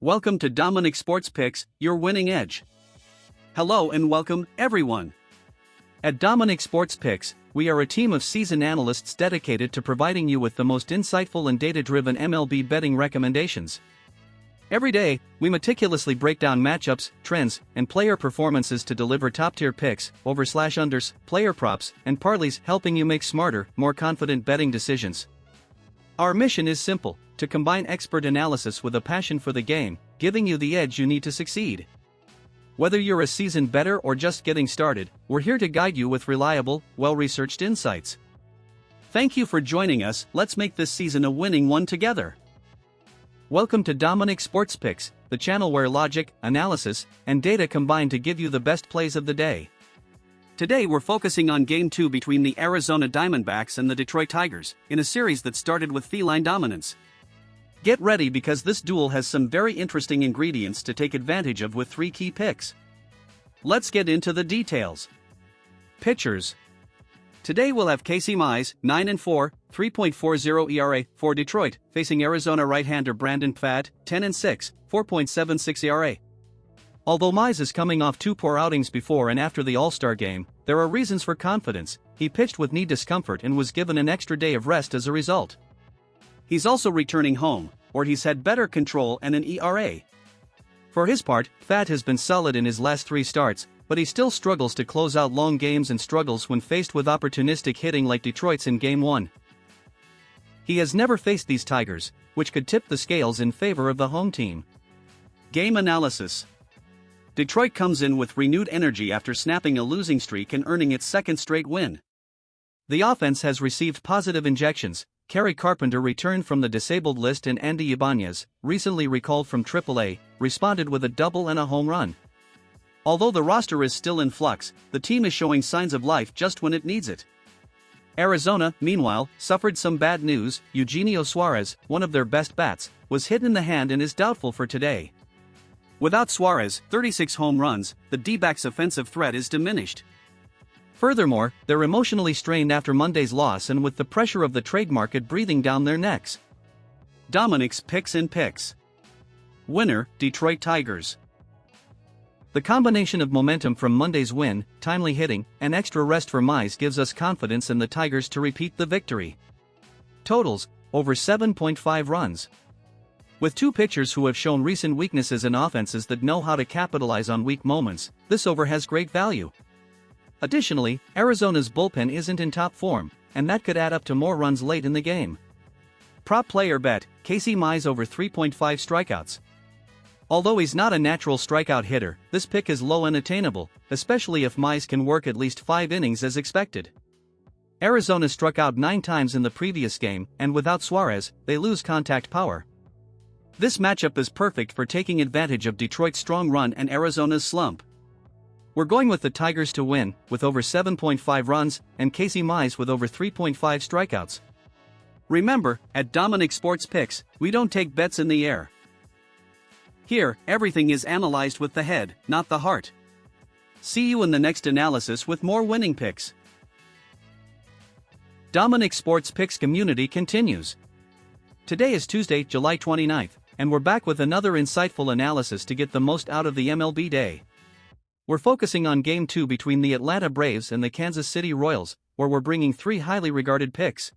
Welcome to Dominic Sports Picks, your winning edge. Hello and welcome, everyone. At Dominic Sports Picks, we are a team of seasoned analysts dedicated to providing you with the most insightful and data-driven MLB betting recommendations. Every day, we meticulously break down matchups, trends, and player performances to deliver top-tier picks, over/unders, player props, and parlays, helping you make smarter, more confident betting decisions. Our mission is simple: to combine expert analysis with a passion for the game, giving you the edge you need to succeed. Whether you're a seasoned bettor or just getting started, we're here to guide you with reliable, well-researched insights. Thank you for joining us. Let's make this season a winning one together. Welcome to Dominic Sports Picks, the channel where logic, analysis, and data combine to give you the best plays of the day. Today we're focusing on Game 2 between the Arizona Diamondbacks and the Detroit Tigers, in a series that started with feline dominance. Get ready because this duel has some very interesting ingredients to take advantage of with 3 key picks. Let's get into the details. Pitchers. Today we'll have Casey Mize, 9-4, 3.40 ERA for Detroit, facing Arizona right-hander Brandon Pfaadt, 10-6, 4.76 ERA. Although Mize is coming off 2 poor outings before and after the All-Star game, there are reasons for confidence. He pitched with knee discomfort and was given an extra day of rest as a result. He's also returning home, where he's had better control and an ERA. For his part, Pfaadt has been solid in his last 3 starts, but he still struggles to close out long games and struggles when faced with opportunistic hitting like Detroit's in Game 1. He has never faced these Tigers, which could tip the scales in favor of the home team. Game analysis. Detroit comes in with renewed energy after snapping a losing streak and earning its 2nd straight win. The offense has received positive injections. Kerry Carpenter returned from the disabled list and Andy Ibanez, recently recalled from AAA, responded with a double and a home run. Although the roster is still in flux, the team is showing signs of life just when it needs it. Arizona, meanwhile, suffered some bad news. Eugenio Suarez, one of their best bats, was hit in the hand and is doubtful for today. Without Suarez, 36 home runs, the D-backs' offensive threat is diminished. Furthermore, they're emotionally strained after Monday's loss and with the pressure of the trade market breathing down their necks. Dominic's picks and picks. Winner, Detroit Tigers. The combination of momentum from Monday's win, timely hitting, and extra rest for Mize gives us confidence in the Tigers to repeat the victory. Totals, over 7.5 runs. With 2 pitchers who have shown recent weaknesses and offenses that know how to capitalize on weak moments, this over has great value. Additionally, Arizona's bullpen isn't in top form, and that could add up to more runs late in the game. Prop player bet, Casey Mize over 3.5 strikeouts. Although he's not a natural strikeout hitter, this pick is low and attainable, especially if Mize can work at least 5 innings as expected. Arizona struck out 9 times in the previous game, and without Suarez, they lose contact power. This matchup is perfect for taking advantage of Detroit's strong run and Arizona's slump. We're going with the Tigers to win, with over 7.5 runs, and Casey Mize with over 3.5 strikeouts. Remember, at Dominic Sports Picks, we don't take bets in the air. Here, everything is analyzed with the head, not the heart. See you in the next analysis with more winning picks. Dominic Sports Picks community continues. Today is Tuesday, July 29th, and we're back with another insightful analysis to get the most out of the MLB day. We're focusing on Game 2 between the Atlanta Braves and the Kansas City Royals, where we're bringing 3 highly regarded picks.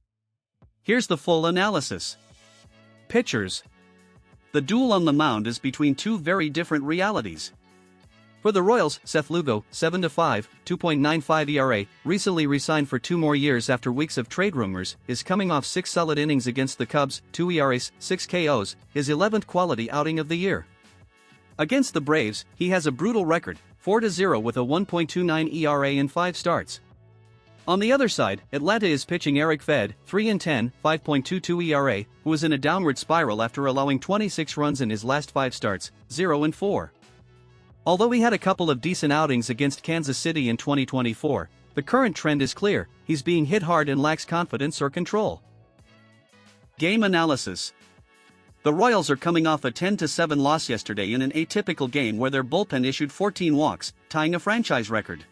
Here's the full analysis. Pitchers. The duel on the mound is between 2 very different realities. For the Royals, Seth Lugo, 7-5, 2.95 ERA, recently re-signed for 2 more years after weeks of trade rumors, is coming off 6 solid innings against the Cubs, 2 ERAs, 6 KOs, his 11th quality outing of the year. Against the Braves, he has a brutal record, 4-0 with a 1.29 ERA in 5 starts. On the other side, Atlanta is pitching Eric Fed, 3-10, 5.22 ERA, who is in a downward spiral after allowing 26 runs in his last 5 starts, 0-4. Although he had a couple of decent outings against Kansas City in 2024, the current trend is clear: he's being hit hard and lacks confidence or control. Game analysis. The Royals are coming off a 10-7 loss yesterday in an atypical game where their bullpen issued 14 walks, tying a franchise record.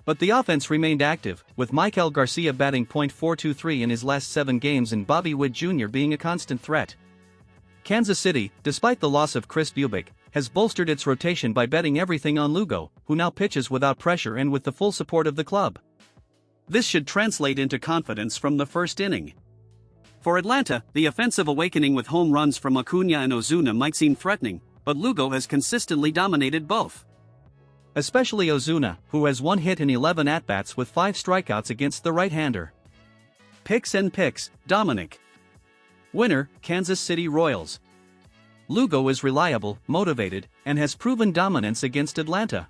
But the offense remained active, with Michael Garcia batting .423 in his last 7 games and Bobby Witt Jr. being a constant threat. Kansas City, despite the loss of Chris Bubic, has bolstered its rotation by betting everything on Lugo, who now pitches without pressure and with the full support of the club. This should translate into confidence from the first inning. For Atlanta, the offensive awakening with home runs from Acuna and Ozuna might seem threatening, but Lugo has consistently dominated both. Especially Ozuna, who has 1 hit in 11 at-bats with 5 strikeouts against the right-hander. Picks and picks, Dominic. Winner, Kansas City Royals. Lugo is reliable, motivated, and has proven dominance against Atlanta.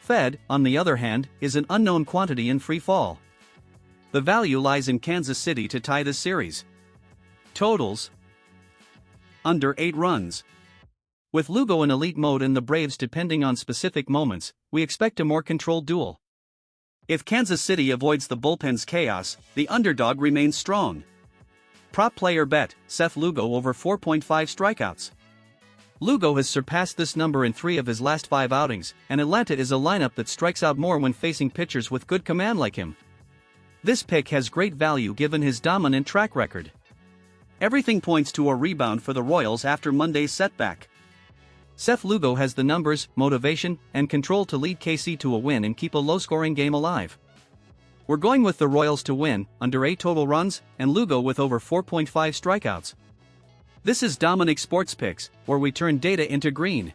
Fed, on the other hand, is an unknown quantity in free fall. The value lies in Kansas City to tie the series. Totals: under 8 runs. With Lugo in elite mode and the Braves depending on specific moments, we expect a more controlled duel. If Kansas City avoids the bullpen's chaos, the underdog remains strong. Prop player bet, Seth Lugo over 4.5 strikeouts. Lugo has surpassed this number in 3 of his last 5 outings, and Atlanta is a lineup that strikes out more when facing pitchers with good command like him. This pick has great value given his dominant track record. Everything points to a rebound for the Royals after Monday's setback. Seth Lugo has the numbers, motivation, and control to lead KC to a win and keep a low-scoring game alive. We're going with the Royals to win, under 8 total runs, and Lugo with over 4.5 strikeouts. This is Dominic Sports Picks, where we turn data into green.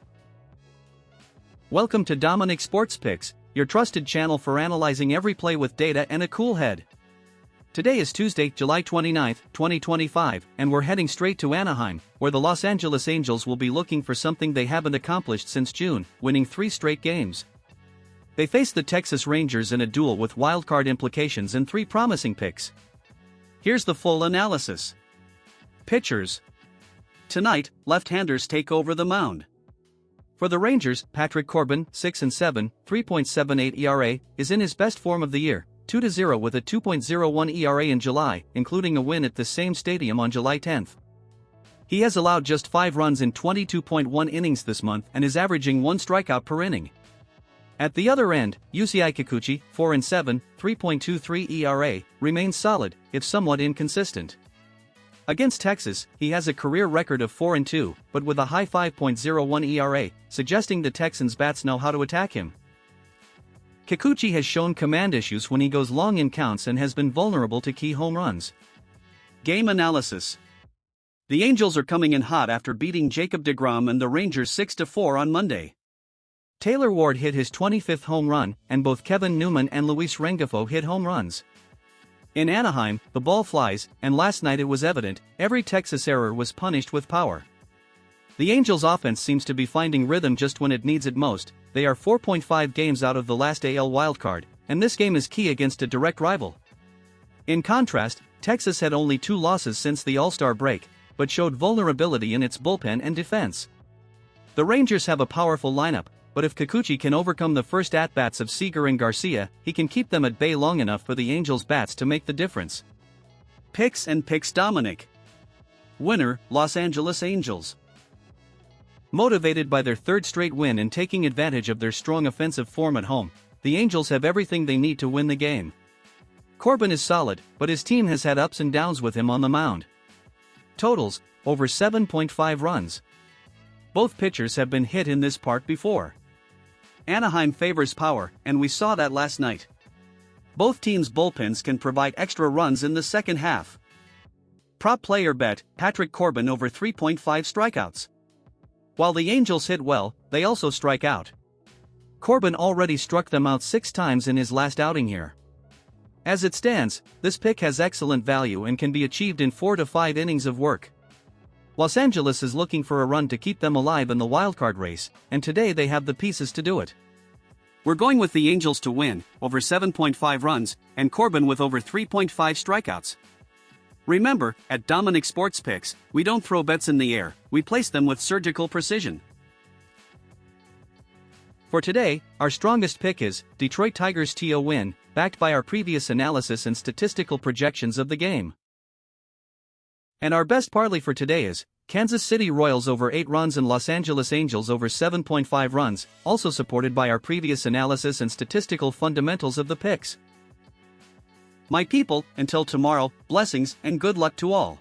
Welcome to Dominic Sports Picks, your trusted channel for analyzing every play with data and a cool head. Today is Tuesday, July 29, 2025, and we're heading straight to Anaheim, where the Los Angeles Angels will be looking for something they haven't accomplished since June, winning 3 straight games. They face the Texas Rangers in a duel with wildcard implications and 3 promising picks. Here's the full analysis. Pitchers. Tonight, left-handers take over the mound. For the Rangers, Patrick Corbin, 6-7, 3.78 ERA, is in his best form of the year, 2-0 with a 2.01 ERA in July, including a win at the same stadium on July 10. He has allowed just 5 runs in 22.1 innings this month and is averaging 1 strikeout per inning. At the other end, Yusei Kikuchi, 4-7, 3.23 ERA, remains solid, if somewhat inconsistent. Against Texas, he has a career record of 4-2, but with a high 5.01 ERA, suggesting the Texans' bats know how to attack him. Kikuchi has shown command issues when he goes long in counts and has been vulnerable to key home runs. Game analysis. The Angels are coming in hot after beating Jacob deGrom and the Rangers 6-4 on Monday. Taylor Ward hit his 25th home run, and both Kevin Newman and Luis Rengifo hit home runs. In Anaheim, the ball flies, and last night it was evident, every Texas error was punished with power. The Angels' offense seems to be finding rhythm just when it needs it most. They are 4.5 games out of the last AL wildcard, and this game is key against a direct rival. In contrast, Texas had only 2 losses since the All-Star break, but showed vulnerability in its bullpen and defense. The Rangers have a powerful lineup, but if Kikuchi can overcome the first at-bats of Seager and Garcia, he can keep them at bay long enough for the Angels' bats to make the difference. Picks and picks Dominic. Winner, Los Angeles Angels. Motivated by their 3rd straight win and taking advantage of their strong offensive form at home, the Angels have everything they need to win the game. Corbin is solid, but his team has had ups and downs with him on the mound. Totals, over 7.5 runs. Both pitchers have been hit in this park before. Anaheim favors power, and we saw that last night. Both teams' bullpens can provide extra runs in the second half. Prop player bet, Patrick Corbin over 3.5 strikeouts. While the Angels hit well, they also strike out. Corbin already struck them out 6 times in his last outing here. As it stands, this pick has excellent value and can be achieved in 4 to 5 innings of work. Los Angeles is looking for a run to keep them alive in the wildcard race, and today they have the pieces to do it. We're going with the Angels to win, over 7.5 runs, and Corbin with over 3.5 strikeouts. Remember, at Dominic Sports Picks, we don't throw bets in the air, we place them with surgical precision. For today, our strongest pick is Detroit Tigers TO win, backed by our previous analysis and statistical projections of the game. And our best parlay for today is Kansas City Royals over 8 runs and Los Angeles Angels over 7.5 runs, also supported by our previous analysis and statistical fundamentals of the picks. My people, until tomorrow, blessings and good luck to all.